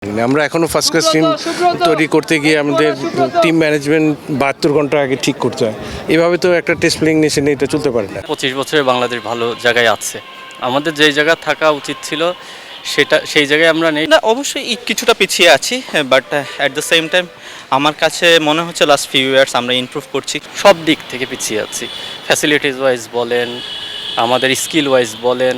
আমরা এখনো first class team তৈরি করতে গিয়ে আমাদের টিম ম্যানেজমেন্ট 72 ঘন্টা আগে ঠিক করতে হয়। এভাবে তো একটা টেস্ট প্লেইং নেশনে এটা চলতে পারে না। 25 বছরে বাংলাদেশ ভালো জায়গায় আছে, আমাদের যেই জায়গা থাকা উচিত ছিল সেটা সেই জায়গায় আমরা নেই। না, অবশ্যই কিছুটা পিছিয়ে আছি, but at the same time আমার কাছে মনে হচ্ছে লাস্ট ফিউ ইয়ার্স আমরা ইমপ্রুভ করছি। সব দিক থেকে পিছিয়ে আছি, ফ্যাসিলিটিস ওয়াইজ বলেন, আমাদের স্কিল ওয়াইজ বলেন।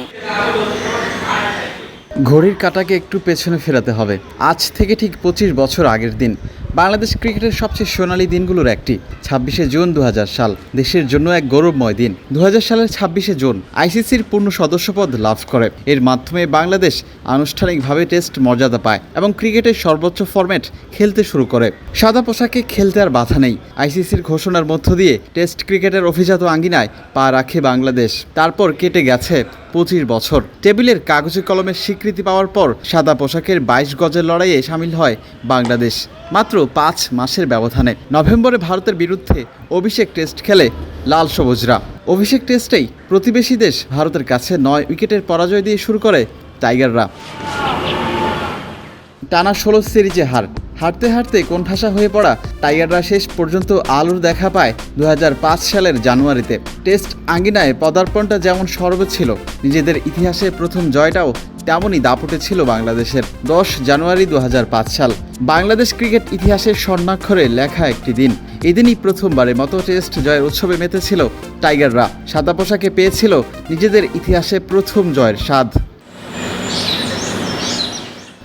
ঘড়ির কাঁটাকে একটু পেছনে ফেরাতে হবে। আজ থেকে ঠিক 25 বছর আগের দিন, বাংলাদেশ ক্রিকেটের সবচেয়ে সোনালী দিনগুলোর একটি 26শে জুন 2000 সাল। দেশের জন্য এক গৌরবময় দিন। 2000 সালের 26শে জুন আইসিসির পূর্ণ সদস্যপদ লাভ করে। এর মাধ্যমে বাংলাদেশ আনুষ্ঠানিকভাবে টেস্ট মর্যাদা পায় এবং ক্রিকেটের সর্বোচ্চ ফরম্যাট খেলতে শুরু করে। সাদা পোশাকে খেলতে আর বাধা নেই। আইসিসির ঘোষণার মধ্য দিয়ে টেস্ট ক্রিকেটের অভিজাত আঙ্গিনায় পা রাখে বাংলাদেশ। তারপর কেটে গেছে 25 বছর। টেবিলের কাগজে কলমের স্বীকৃতি পাওয়ার পর সাদা পোশাকের 22 গজের লড়াইয়ে সামিল হয় বাংলাদেশ মাত্র 5 মাসের ব্যবধানে। নভেম্বরে ভারতের বিরুদ্ধে অভিষেক টেস্ট খেলে লাল সবুজরা। অভিষেক টেস্টেই প্রতিবেশী দেশ ভারতের কাছে 9 উইকেটের পরাজয় দিয়ে শুরু করে টাইগাররা। টানা 16 সিরিজে হারতে হারতে কোণঠাসা হয়ে পড়া টাইগাররা শেষ পর্যন্ত আলোর দেখা পায় 2005 সালের জানুয়ারিতে। টেস্ট আঙ্গিনায় পদার্পণটা যেমন সর্ব ছিল, নিজেদের ইতিহাসে প্রথম জয়টাও তেমনই দাপুটে ছিল বাংলাদেশের। 10 জানুয়ারি 2005 সাল বাংলাদেশ ক্রিকেট ইতিহাসের স্বর্ণাক্ষরে লেখা একটি দিন। এদিনই প্রথমবারের মতো টেস্ট জয়ের উৎসবে মেতেছিল টাইগাররা। সাদা পোশাকে পেয়েছিল নিজেদের ইতিহাসে প্রথম জয়ের স্বাদ।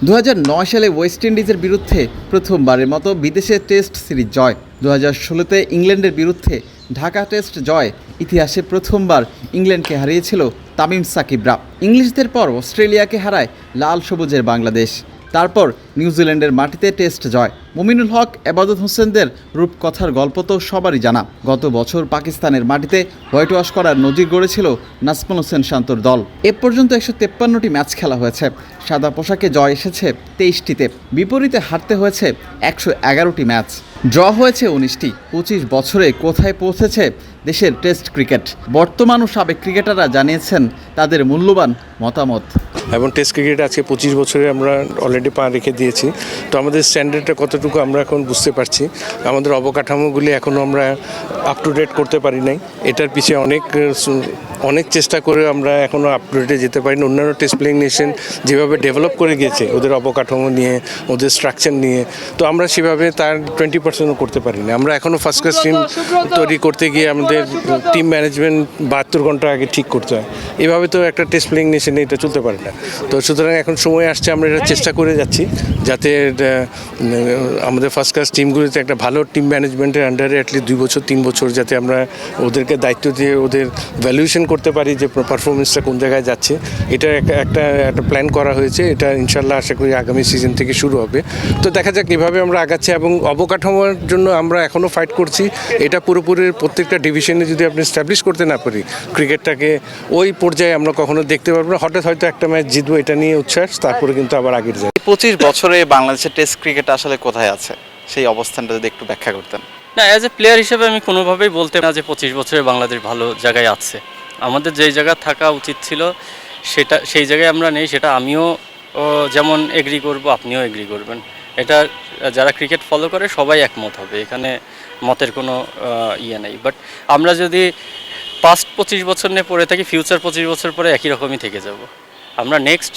2009 সালে ওয়েস্ট ইন্ডিজের বিরুদ্ধে প্রথমবারের মতো বিদেশে টেস্ট সিরিজ জয়। 2016তে ইংল্যান্ডের বিরুদ্ধে ঢাকা টেস্ট জয়। ইতিহাসে প্রথমবার ইংল্যান্ডকে হারিয়েছিল তামিম সাকিবরা। ইংলিশদের পর অস্ট্রেলিয়াকে হারায় লাল সবুজের বাংলাদেশ। তারপর নিউজিল্যান্ডের মাটিতে টেস্ট জয়। মুমিনুল হক, এবাদত হোসেনদের রূপকথার গল্প তো সবারই জানা। গত বছর পাকিস্তানের মাটিতে হোয়াইট ওয়াশ করার নজির গড়েছিল নাজমুল হোসেন শান্তর দল। এ পর্যন্ত 153টি ম্যাচ খেলা হয়েছে। সাদা পোশাকে জয় এসেছে 23টিতে, বিপরীতে হারতে হয়েছে 111টি ম্যাচ। ড্র হয়েছে 19টি। 25 বছরে কোথায় পৌঁছেছে দেশের টেস্ট ক্রিকেট? বর্তমান ও সাবেক ক্রিকেটাররা জানিয়েছেন তাদের মূল্যবান মতামত। এবং টেস্ট ক্রিকেট আজকে 25 বছরে আমরা অলরেডি পা রেখে দিয়েছি। তো আমাদের স্ট্যান্ডার্ডটা কতটুকু আমরা এখন বুঝতে পারছি। আমাদের অবকাঠামোগুলি এখনও আমরা আপ টু ডেট করতে পারি নাই। এটার পিছিয়ে অনেক চেষ্টা করে আমরা এখনও আপ টু ডেটে যেতে পারি না। অন্যান্য টেস্ট প্লেইং নেশন যেভাবে ডেভেলপ করে গিয়েছে ওদের অবকাঠামো নিয়ে, ওদের স্ট্রাকচার নিয়ে, তো আমরা সেভাবে তার 20%ও করতে পারি না। আমরা এখনও ফার্স্ট ক্লাস টিম তৈরি করতে গিয়ে আমাদের টিম ম্যানেজমেন্ট 72 ঘন্টা আগে ঠিক করতে হয়। এভাবে তো একটা টেস্ট প্লেইং নেশনে এটা চলতে পারে না। তো সুতরাং এখন সময় আসছে, আমরা এটা চেষ্টা করে যাচ্ছি যাতে আমাদের ফার্স্ট ক্লাস টিমগুলিতে একটা ভালো টিম ম্যানেজমেন্টের আন্ডারে অ্যাটলিস্ট 2 বছর 3 বছর যাতে আমরা ওদেরকে দায়িত্ব দিয়ে ওদের ভ্যালুয়েশন করতে পারি যে পারফরমেন্সটা কোন জায়গায় যাচ্ছে। এটা একটা প্ল্যান করা হয়েছে। এটা ইনশাল্লাহ আশা করি আগামী সিজন থেকে শুরু হবে। তো দেখা যাক এভাবে আমরা আগাচ্ছি এবং অবকাঠামোর জন্য আমরা এখনও ফাইট করছি। এটা পুরোপুরি প্রত্যেকটা ডিভিশনে যদি আপনি এস্টাবলিশ করতে না পারি ক্রিকেটটাকে, ওই পর্যায়ে আমরা কখনো দেখতে পারবো না। হঠাৎ হয়তো একটা ম্যাচ জিতবো এটা নিয়ে উচ্ছ্বাস, তারপরে কিন্তু আবার আগের যায়। 25 বছরে বাংলাদেশের টেস্ট ক্রিকেট আসলে কোথায় আছে, সেই অবস্থানটা যদি একটু ব্যাখ্যা করতেন। না, অ্যাজ এ প্লেয়ার হিসেবে আমি কোনোভাবেই বলতে না যে 25 বছরে বাংলাদেশ ভালো জায়গায় আছে। আমাদের যেই জায়গা থাকা উচিত ছিল সেই জায়গায় আমরা নেই। সেটা আমিও যেমন এগ্রি করব, আপনিও এগ্রি করবেন। এটা যারা ক্রিকেট ফলো করে সবাই একমত হবে, এখানে মতের কোনো ইয়ে নেই। বাট আমরা যদি পাস্ট 25 বছর নিয়ে পড়ে থাকি, ফিউচার 25 বছর পরে একই রকমই থেকে যাব। আমরা নেক্সট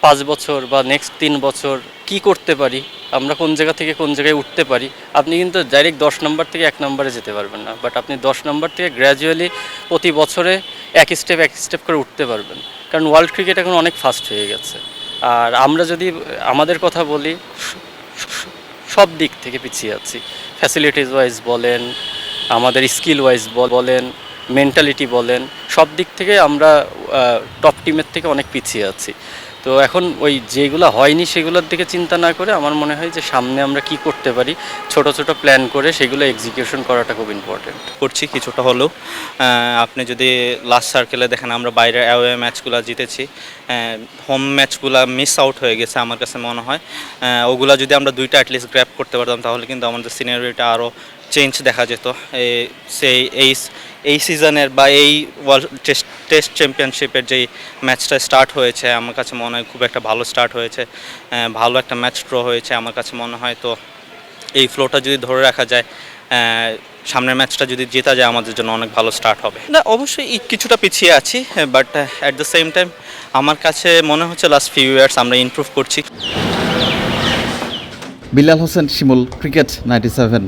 5 বছর বা নেক্সট 3 বছর কি করতে পারি, আমরা কোন জায়গা থেকে কোন জায়গায় উঠতে পারি। আপনি কিন্তু ডাইরেক্ট 10 নম্বর থেকে 1 নম্বরে যেতে পারবেন না, বাট আপনি 10 নম্বর থেকে গ্র্যাজুয়ালি প্রতি বছরে এক স্টেপ করে উঠতে পারবেন। কারণ ওয়ার্ল্ড ক্রিকেট এখন অনেক ফাস্ট হয়ে গেছে। আর আমরা যদি আমাদের কথা বলি, সব দিক থেকে পিছিয়ে আছি। ফ্যাসিলিটিস ওয়াইজ বলেন, আমাদের স্কিল ওয়াইজ বলেন, মেন্টালিটি বলেন, সব দিক থেকে আমরা টপ টিমের থেকে অনেক পিছিয়ে আছি। তো এখন ওই যেগুলো হয়নি সেগুলোর দিকে চিন্তা না করে আমার মনে হয় যে সামনে আমরা কি করতে পারি, ছোট ছোট প্ল্যান করে সেগুলো এক্সিকিউশন করাটা খুব ইম্পর্টেন্ট। করছি কিছুটা হলেও। আপনি যদি লাস্ট সার্কেলে দেখেন আমরা বাইরের অ্যাওয়ে ম্যাচগুলো জিতেছি, হোম ম্যাচগুলো মিস আউট হয়ে গেছে আমার কাছে মনে হয়। ওগুলা যদি আমরা 2টা অ্যাটলিস্ট গ্র্যাব করতে পারতাম তাহলে কিন্তু আমাদের সিনারিওটা আরও চেঞ্জ দেখা যেত। সেই এই সিজনের বা এই ওয়ার্ল্ড টেস্ট চ্যাম্পিয়নশিপের যেই ম্যাচটা স্টার্ট হয়েছে আমার কাছে মনে হয় খুব একটা ভালো স্টার্ট হয়েছে, ভালো একটা ম্যাচ ড্র হয়েছে আমার কাছে মনে হয়। তো এই ফ্লোটা যদি ধরে রাখা যায়, সামনের ম্যাচটা যদি জেতা যায় আমাদের জন্য অনেক ভালো স্টার্ট হবে। না অবশ্যই কিছুটা পিছিয়ে আছি, but at the same time আমার কাছে মনে হচ্ছে লাস্ট ফিউ ইয়ার্স আমরা ইমপ্রুভ করছি। বিলাল হোসেন শিমুল, ক্রিকেট 97।